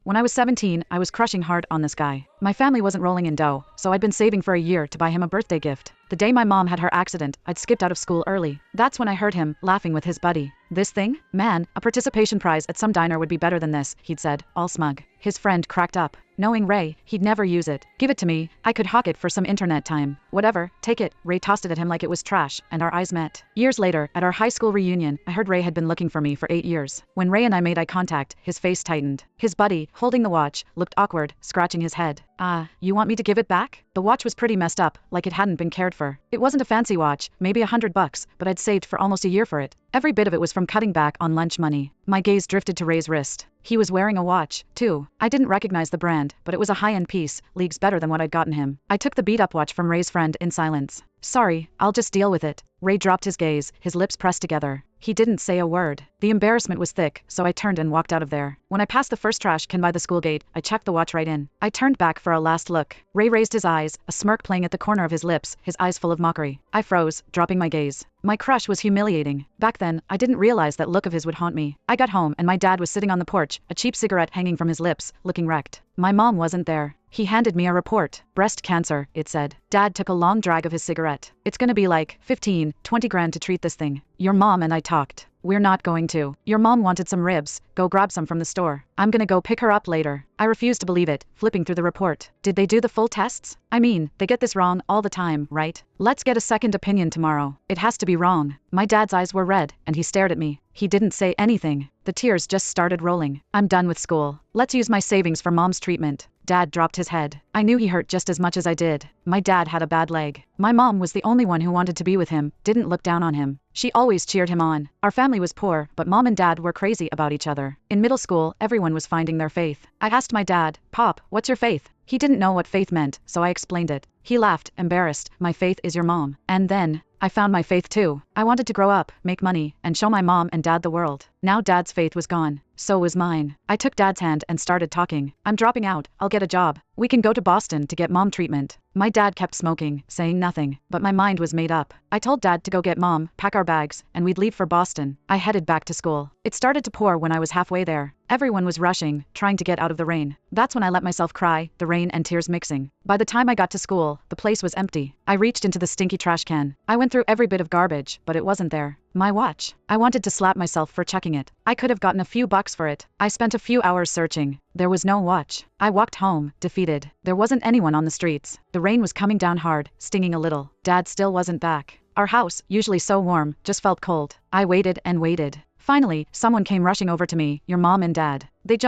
When I was 17, I was crushing hard on this guy. My family wasn't rolling in dough, so I'd been saving for a year to buy him a birthday gift. The day my mom had her accident, I'd skipped out of school early. That's when I heard him laughing with his buddy. This thing? Man, a participation prize at some diner would be better than this, he'd said, all smug. His friend cracked up. Knowing Ray, he'd never use it. Give it to me, I could hawk it for some internet time. Whatever, take it. Ray tossed it at him like it was trash, and our eyes met. Years later, at our high school reunion, I heard Ray had been looking for me for 8 years. When Ray and I made eye contact, his face tightened. His buddy, holding the watch, looked awkward, scratching his head. You want me to give it back? The watch was pretty messed up, like it hadn't been cared for. It wasn't a fancy watch, maybe $100, but I'd saved for almost a year for it. Every bit of it was from cutting back on lunch money. My gaze drifted to Ray's wrist. He was wearing a watch, too. I didn't recognize the brand, but it was a high-end piece, leagues better than what I'd gotten him. I took the beat-up watch from Ray's friend in silence. Sorry, I'll just deal with it. Ray dropped his gaze, his lips pressed together. He didn't say a word. The embarrassment was thick, so I turned and walked out of there. When I passed the first trash can by the school gate, I checked the watch right in. I turned back for a last look. Ray raised his eyes, a smirk playing at the corner of his lips, his eyes full of mockery. I froze, dropping my gaze. My crush was humiliating. Back then, I didn't realize that look of his would haunt me. I got home and my dad was sitting on the porch, a cheap cigarette hanging from his lips, looking wrecked. My mom wasn't there. He handed me a report. Breast cancer, it said. Dad took a long drag of his cigarette. It's gonna be like 15, 20 grand to treat this thing. Your mom and I talked. We're not going to. Your mom wanted some ribs. Go grab some from the store. I'm gonna go pick her up later. I refused to believe it, flipping through the report. Did they do the full tests? I mean, they get this wrong all the time, right? Let's get a second opinion tomorrow. It has to be wrong. My dad's eyes were red, and he stared at me. He didn't say anything. The tears just started rolling. I'm done with school. Let's use my savings for mom's treatment. Dad dropped his head. I knew he hurt just as much as I did. My dad had a bad leg. My mom was the only one who wanted to be with him, didn't look down on him. She always cheered him on. Our family was poor, but mom and dad were crazy about each other. In middle school, everyone was finding their faith. I asked my dad, Pop, what's your faith? He didn't know what faith meant, so I explained it. He laughed, embarrassed. My faith is your mom. And then, I found my faith too. I wanted to grow up, make money, and show my mom and dad the world. Now dad's faith was gone. So was mine. I took dad's hand and started talking. I'm dropping out. I'll get a job. We can go to Boston to get mom treatment. My dad kept smoking, saying nothing, but my mind was made up. I told dad to go get mom, pack our bags, and we'd leave for Boston. I headed back to school. It started to pour when I was halfway there. Everyone was rushing, trying to get out of the rain. That's when I let myself cry, the rain and tears mixing. By the time I got to school, the place was empty. I reached into the stinky trash can. I went through every bit of garbage, but it wasn't there. My watch. I wanted to slap myself for checking it. I could have gotten a few bucks for it. I spent a few hours searching. There was no watch. I walked home, defeated. There wasn't anyone on the streets. The rain was coming down hard, stinging a little. Dad still wasn't back. Our house, usually so warm, just felt cold. I waited and waited. Finally, someone came rushing over to me, your mom and dad. They jumped